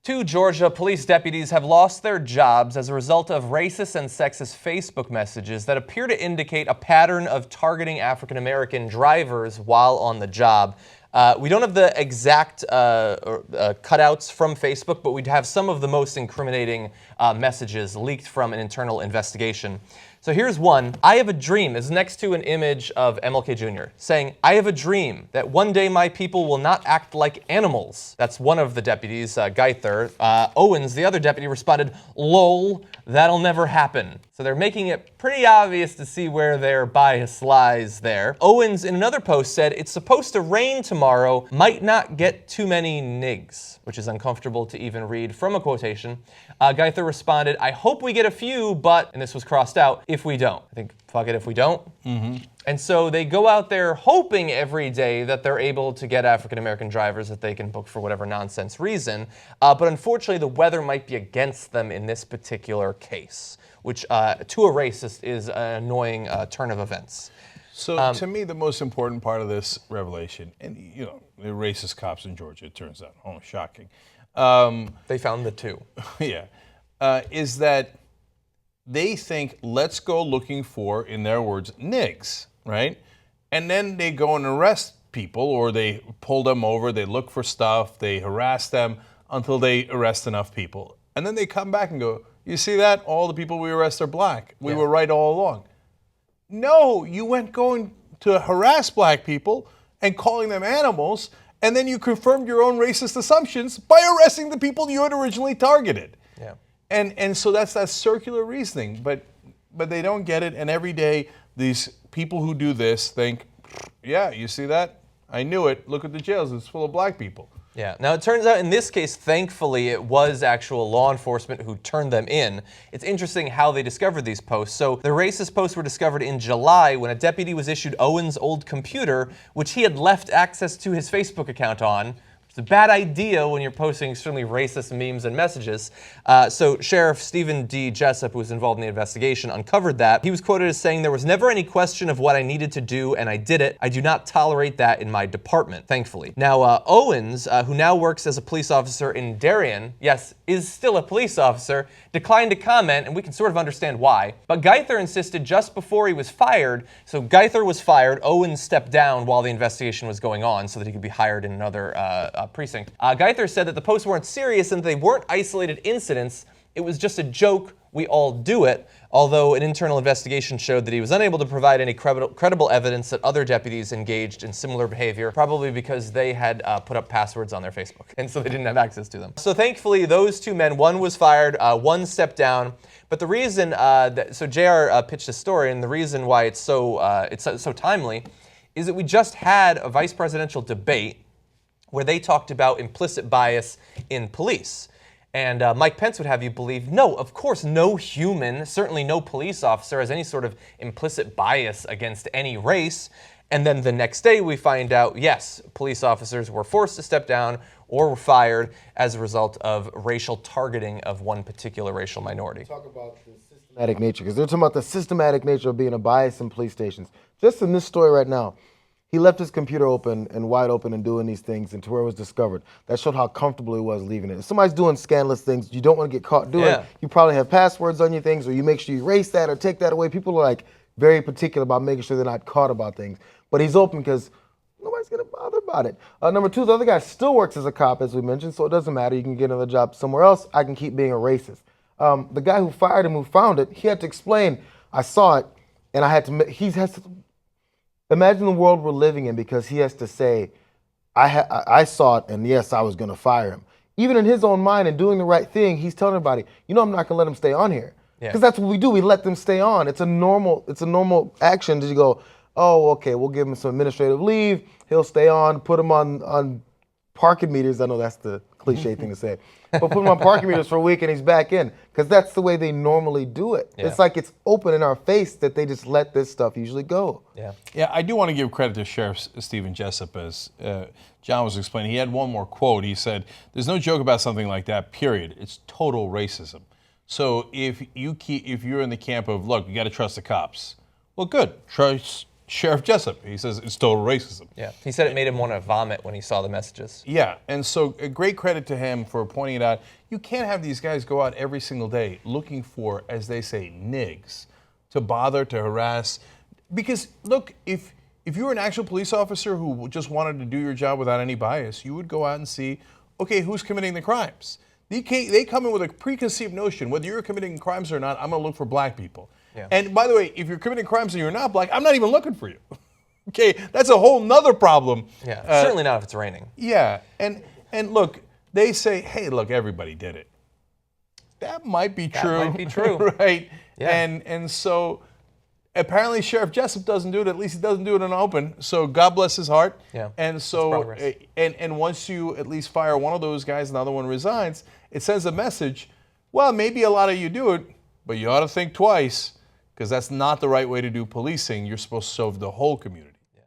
Two Georgia police deputies have lost their jobs as a result of racist and sexist Facebook messages that appear to indicate a pattern of targeting African-American drivers while on the job. We don't have the exact cutouts from Facebook, but we have some of the most incriminating messages leaked from an internal investigation. So here's one. I have a dream is next to an image of MLK Jr. saying, I have a dream that one day my people will not act like animals. That's one of the deputies, Gaither. Owens, the other deputy, responded, lol, that'll never happen. So they're making it pretty obvious to see where their bias lies there. Owens, in another post, said, it's supposed to rain tomorrow, might not get too many nigs, which is uncomfortable to even read from a quotation. Gaither responded, I hope we get a few, but, and this was crossed out, if we don't. I think, fuck it if we don't. And so they go out there hoping every day that they're able to get African-American drivers that they can book for whatever nonsense reason. But unfortunately, the weather might be against them in this particular case, which to a racist is an annoying turn of events. So to me, the most important part of this revelation, and you know, the racist cops in Georgia, it turns out, oh, shocking. They found the two. Yeah, is that they think, let's go looking for, in their words, nigs, right? And then they go and arrest people, or they pull them over, they look for stuff, they harass them until they arrest enough people. And then they come back and go, you see that? All the people we arrest are black. We were right all along. No, you went going to harass black people and calling them animals, and then you confirmed your own racist assumptions by arresting the people you had originally targeted. Yeah. And so that's that circular reasoning, but they don't get it, and every day these people who do this think, yeah, you see that? I knew it. Look at the jails. It's full of black people. Yeah. Now, it turns out in this case, thankfully, it was actual law enforcement who turned them in. It's interesting how they discovered these posts. So the racist posts were discovered in July when a deputy was issued Owens' old computer, which he had left access to his Facebook account on. It's a bad idea when you're posting extremely racist memes and messages. So Sheriff Stephen D. Jessup, who was involved in the investigation, uncovered that. He was quoted as saying, there was never any question of what I needed to do, and I did it. I do not tolerate that in my department, thankfully. Now, Owens, who now works as a police officer in Darien, yes, is still a police officer, declined to comment, and we can sort of understand why. But Gaither insisted just before he was fired, so Gaither was fired, Owens stepped down while the investigation was going on so that he could be hired in another precinct. Gaither said that the posts weren't serious and they weren't isolated incidents. It was just a joke. We all do it. Although an internal investigation showed that he was unable to provide any credible evidence that other deputies engaged in similar behavior, probably because they had put up passwords on their Facebook, and so they didn't have access to them. So thankfully, those two men, one was fired, one stepped down. But the reason, so JR pitched a story, and the reason why it's so timely is that we just had a vice presidential debate where they talked about implicit bias in police. And Mike Pence would have you believe, no, of course, no human, certainly no police officer has any sort of implicit bias against any race. And then the next day we find out, yes, police officers were forced to step down or were fired as a result of racial targeting of one particular racial minority. Talk about the systematic nature, because they're talking about the systematic nature of being a bias in police stations. Just in this story right now, he left his computer open and wide open and doing these things until where it was discovered. That showed how comfortable he was leaving it. If somebody's doing scandalous things you don't want to get caught doing, you probably have passwords on your things, or you make sure you erase that or take that away. People are like very particular about making sure they're not caught about things. But he's open because nobody's going to bother about it. Number two, the other guy still works as a cop, as we mentioned, so it doesn't matter. You can get another job somewhere else. I can keep being a racist. The guy who fired him, who found it, he had to explain, I saw it, and I had to, he has to, imagine the world we're living in, because he has to say, I saw it, and yes, I was going to fire him. Even in his own mind and doing the right thing, he's telling everybody, you know, I'm not going to let him stay on here. Because that's what we do. We let them stay on. It's a normal action to go, oh, okay, we'll give him some administrative leave. He'll stay on, put him on parking meters. I know that's the cliche thing to say. But put him on parking meters for a week and he's back in. Because that's the way they normally do it. It's like it's open in our face that they just let this stuff usually go. Yeah, I do want to give credit to Sheriff Stephen Jessup, as John was explaining. He had one more quote. He said, there's no joke about something like that, period. It's total racism. So if you're in the camp of, look, you got to trust the cops. Well, good. Trust Sheriff Jessup. He says it's total racism. Yeah, he said it made him want to vomit when he saw the messages. Yeah, and so a great credit to him for pointing it out. You can't have these guys go out every single day looking for, as they say, nigs, to bother, to harass. Because, look, if you were an actual police officer who just wanted to do your job without any bias, you would go out and see, okay, who's committing the crimes? They come in with a preconceived notion, whether you're committing crimes or not, I'm going to look for black people. Yeah. And by the way, if you're committing crimes and you're not black, I'm not even looking for you. Okay, that's a whole nother problem. Yeah, certainly not if it's raining. Yeah, and look, they say, hey, look, everybody did it. That might be true. That might be true. Right? Yeah. And so apparently Sheriff Jessup doesn't do it. At least he doesn't do it in open. So God bless his heart. Yeah, And so, progress. and once you at least fire one of those guys, another one resigns, it sends a message, well, maybe a lot of you do it, but you ought to think twice, because that's not the right way to do policing. You're supposed to serve the whole community.